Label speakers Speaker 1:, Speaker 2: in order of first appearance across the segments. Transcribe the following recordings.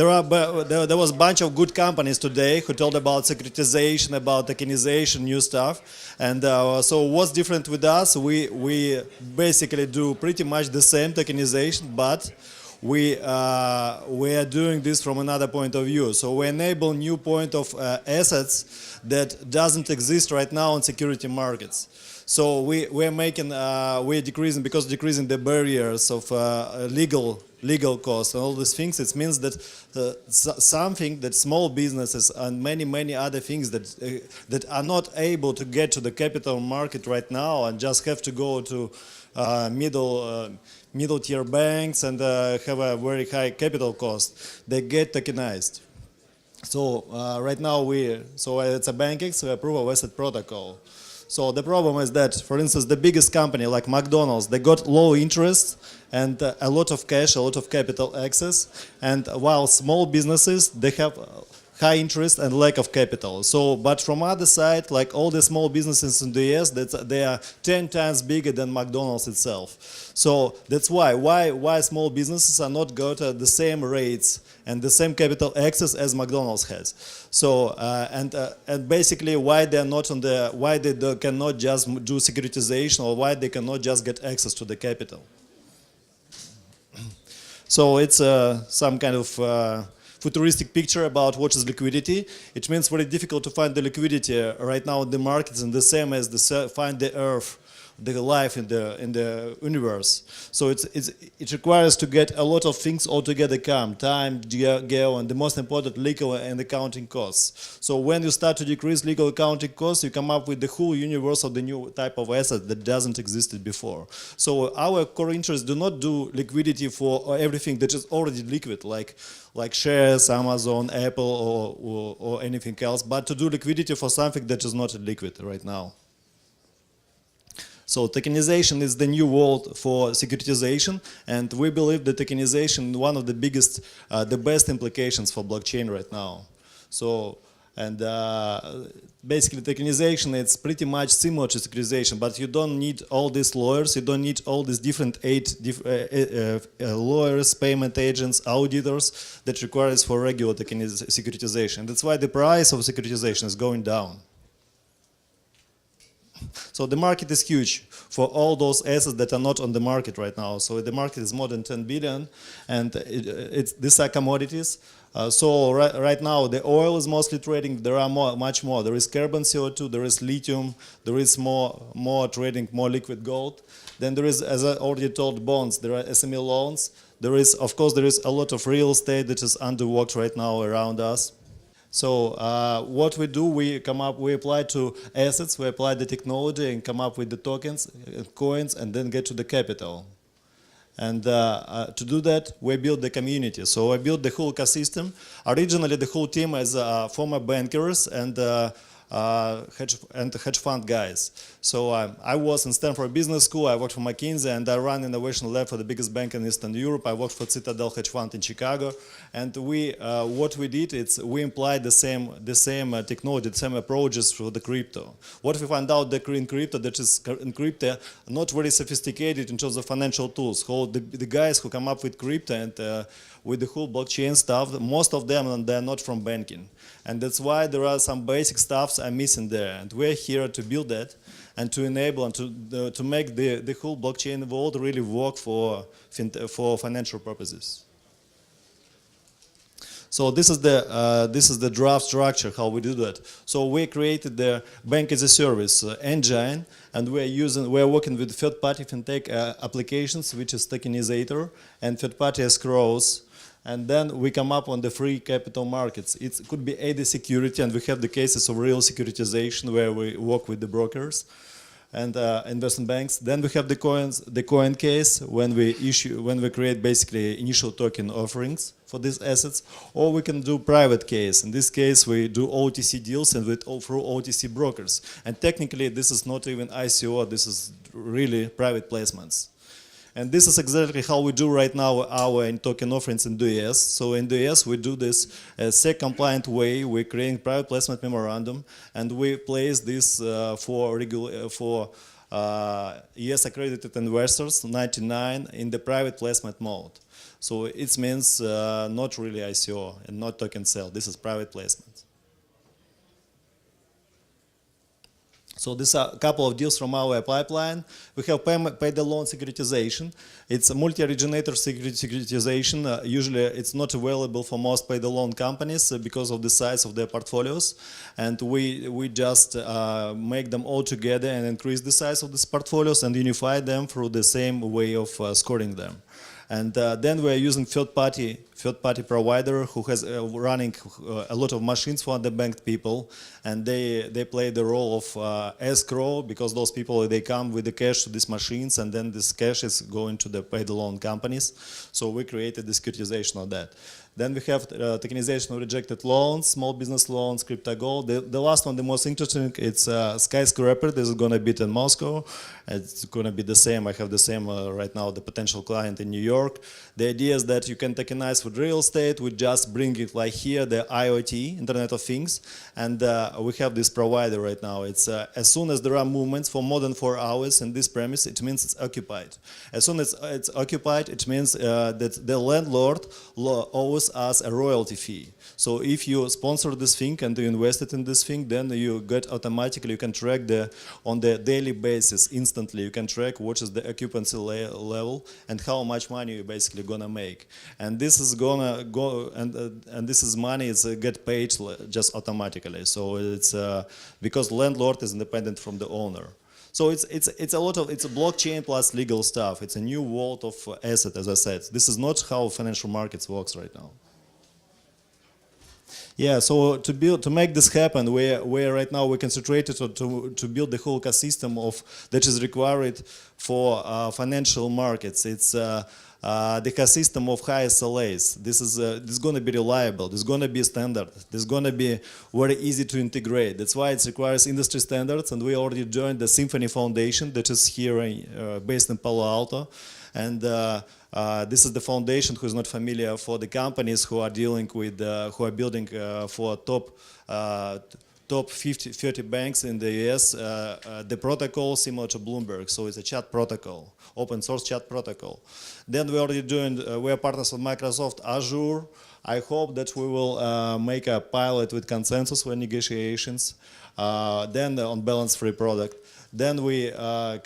Speaker 1: there was a bunch of good companies today who told about securitization, about tokenization, new stuff. And so what's different with us? We basically do pretty much the same tokenization, but we are doing this from another point of view. So we enable new point of assets that doesn't exist right now in security markets. So we're decreasing, because decreasing the barriers of legal costs and all these things. It means that something that small businesses and many other things that are not able to get to the capital market right now and just have to go to middle tier banks and have a very high capital cost, they get tokenized. So right now it's a Bankex, we approve of asset protocol. So the problem is that, for instance, the biggest company like McDonald's, they got low interest and a lot of cash, a lot of capital access, and while small businesses, they have high interest and lack of capital. So, but from other side, like all the small businesses in the US, they are 10 times bigger than McDonald's itself. So that's why small businesses are not got the same rates and the same capital access as McDonald's has. So and basically why they're not on why they cannot just do securitization, or why they cannot just get access to the capital. So it's some kind of futuristic picture about what is liquidity. It means very difficult to find the liquidity right now in the markets, and the same as find the earth, the life in the universe. So it requires to get a lot of things all together come, time, geo, and the most important, legal and accounting costs. So when you start to decrease legal accounting costs, you come up with the whole universe of the new type of asset that doesn't existed before. So our core interests do not do liquidity for everything that is already liquid, like shares, Amazon, Apple, or anything else, but to do liquidity for something that is not liquid right now. So tokenization is the new world for securitization, and we believe that tokenization is one of the biggest, the best implications for blockchain right now. So, and basically tokenization, it's pretty much similar to securitization, but you don't need all these lawyers, you don't need all these different lawyers, payment agents, auditors that requires for regular securitization. That's why the price of securitization is going down. So the market is huge for all those assets that are not on the market right now. So the market is more than 10 billion, and these are commodities. So right now the oil is mostly trading. There are much more. There is carbon CO2, there is lithium, there is more trading, more liquid gold. Then there is, as I already told, bonds. There are SME loans. There is, of course, there is a lot of real estate that is underworked right now around us. So what we do, we apply to assets, we apply the technology and come up with the tokens, coins, and then get to the capital. And to do that, we build the community. So I built the whole ecosystem. Originally, the whole team is former bankers and hedge fund guys. So I was in Stanford Business School, I worked for McKinsey, and I ran innovation lab for the biggest bank in Eastern Europe. I worked for Citadel Hedge Fund in Chicago. And what we did is we applied the same technology, the same approaches for the crypto. What we found out that in crypto, not very sophisticated in terms of financial tools. The guys who come up with crypto and with the whole blockchain stuff, most of them, they're not from banking. And that's why there are some basic stuffs are missing there. And we're here to build that and to enable and to make the whole blockchain world really work for financial purposes. So this is the draft structure how we do that. So we created the bank as a service engine, and we're working with third-party fintech applications, which is tokenizator and third-party escrows. And then we come up on the free capital markets. It could be AD security, and we have the cases of real securitization where we work with the brokers and investment banks. Then we have the coin case when we create basically initial token offerings for these assets, or we can do private case. In this case, we do OTC deals and through OTC brokers. And technically, this is not even ICO. This is really private placements. And this is exactly how we do right now our token offerings in the US. So in the US, we do this SEC-compliant way. We're creating private placement memorandum, and we place this for US accredited investors, 99 in the private placement mode. So it means not really ICO and not token sale. This is private placement. So these are a couple of deals from our pipeline. We have pay-the-loan securitization. It's a multi-originator securitization. Usually it's not available for most pay-the-loan companies because of the size of their portfolios. And we just make them all together and increase the size of these portfolios and unify them through the same way of scoring them. And then we are using third-party provider who has running a lot of machines for underbanked people, and they play the role of escrow, because those people, they come with the cash to these machines, and then this cash is going to the pay-the-loan companies. So we created the securitization of that. Then we have tokenization of rejected loans, small business loans, crypto gold. The last one, the most interesting, it's Skyscraper. This is going to be in Moscow. It's going to be the same. I have the same right now, the potential client in New York. The idea is that you can tokenize with real estate. We just bring it like here, the IoT, Internet of Things. And we have this provider right now. It's as soon as there are movements for more than 4 hours in this premise, it means it's occupied. As soon as it's occupied, it means that the landlord owes us a royalty fee. So if you sponsor this thing and you invested in this thing, then you get automatically, you can track on the daily basis, instantly, you can track what is the occupancy level and how much money you're basically gonna make. And this is gonna go, and this is money is get paid just automatically. So it's because landlord is independent from the owner. So it's a blockchain plus legal stuff. It's a new world of asset, as I said. This is not how financial markets works right now. Yeah, so to make this happen, we're right now we concentrated to build the whole ecosystem that is required for financial markets. It's the ecosystem of high SLAs. This is going to be reliable. This is going to be standard. This is going to be very easy to integrate. That's why it requires industry standards. And we already joined the Symphony Foundation, that is here based in Palo Alto. And this is the foundation, who is not familiar, for the companies who are dealing with, who are building for top 30 banks in the US, the protocol similar to Bloomberg. So it's a chat protocol, open source chat protocol. Then we already joined, we are partners with Microsoft Azure. I hope that we will make a pilot with consensus for negotiations, then on balance-free product. Then we have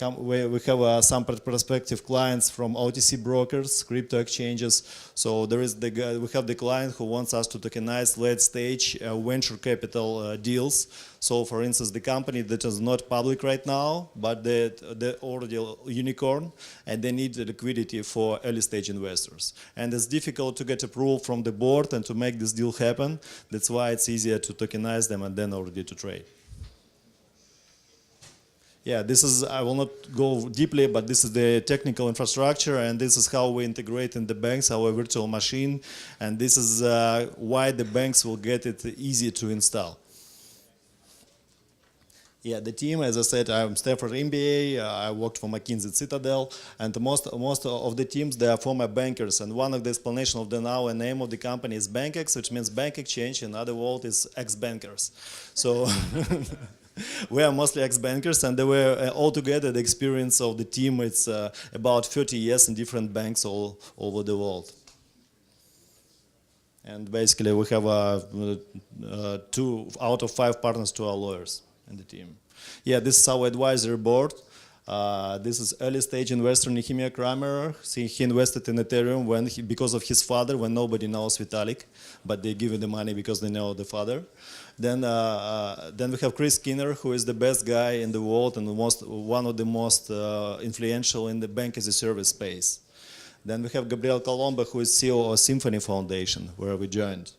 Speaker 1: some prospective clients from OTC brokers, crypto exchanges. So there is we have the client who wants us to tokenize late-stage venture capital deals. So, for instance, the company that is not public right now, but they're already a unicorn, and they need liquidity for early-stage investors. And it's difficult to get approval from the board and to make this deal happen. That's why it's easier to tokenize them and then already to trade. Yeah, this is, I will not go deeply, but this is the technical infrastructure, and this is how we integrate in the banks, our virtual machine, and this is why the banks will get it easy to install. Yeah, the team, as I said, I'm Stanford MBA, I worked for McKinsey Citadel, and most of the teams, they are former bankers, and one of the explanations of the now and name of the company is Bankex, which means bank exchange. In other words, is ex-bankers. So we are mostly ex-bankers, and they were all together. The experience of the team, it's about 30 years in different banks all over the world. And basically, we have 2 out of 5 partners to our lawyers in the team. Yeah, this is our advisory board. This is early-stage investor Nehemiah Kramer. See, he invested in Ethereum because of his father, when nobody knows Vitalik, but they give him the money because they know the father. Then we have Chris Skinner, who is the best guy in the world and one of the most influential in the bank as a service space. Then we have Gabriel Colombo, who is CEO of Symphony Foundation, where we joined.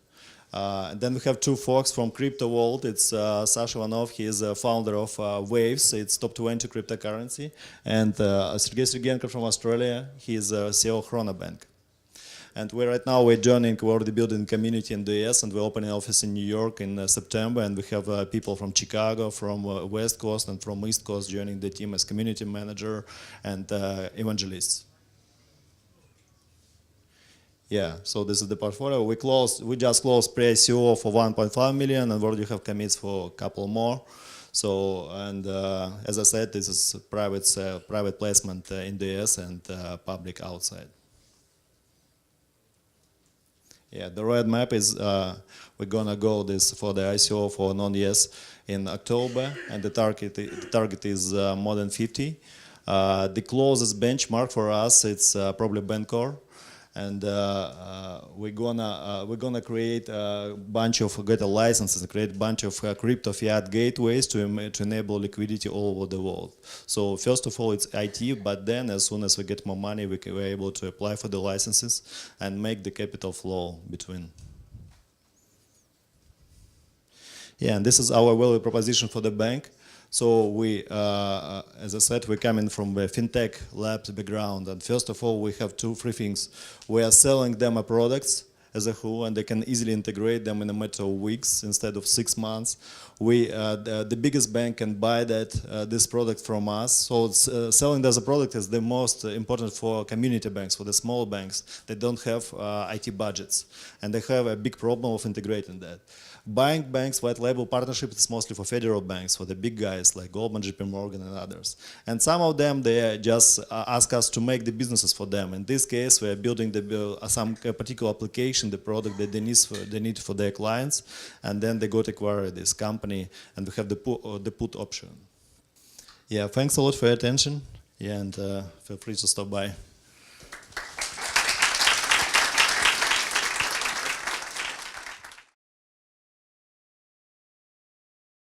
Speaker 1: Then we have 2 folks from crypto world. It's Sasha Ivanov, he is a founder of Waves, it's top 20 cryptocurrency. And Sergey Sergenko from Australia, he is CEO of Chronobank. And we're already building a community in the US, and we're opening an office in New York in September, and we have people from Chicago, from West Coast, and from East Coast joining the team as community manager and evangelists. Yeah, so this is the portfolio. We just closed pre-ICO for 1.5 million, and we already have commits for a couple more. So, and as I said, this is private placement in the US and public outside. Yeah, the roadmap is we're gonna go this for the ICO for non-US in October, and the target is more than 50. The closest benchmark for us it's probably Bancor, and we're gonna create a bunch of get a licenses, create a bunch of crypto fiat gateways to enable liquidity all over the world. So first of all, it's IT, but then as soon as we get more money, we're able to apply for the licenses and make the capital flow between. Yeah, and this is our value proposition for the bank. So we, as I said, we're coming from a fintech labs background, and first of all, we have three things. We are selling them a products as a whole, and they can easily integrate them in a matter of weeks instead of 6 months. We, the biggest bank can buy this product from us. So selling as a product is the most important for community banks, for the small banks. They don't have IT budgets, and they have a big problem of integrating that. Buying banks, white label partnership is mostly for federal banks, for the big guys like Goldman, JP Morgan, and others. And some of them, they just ask us to make the businesses for them. In this case, we're building some particular application, the product that they need for their clients, and then they go to acquire this company, and we have the put option. Yeah, thanks a lot for your attention, yeah, and feel free to stop by.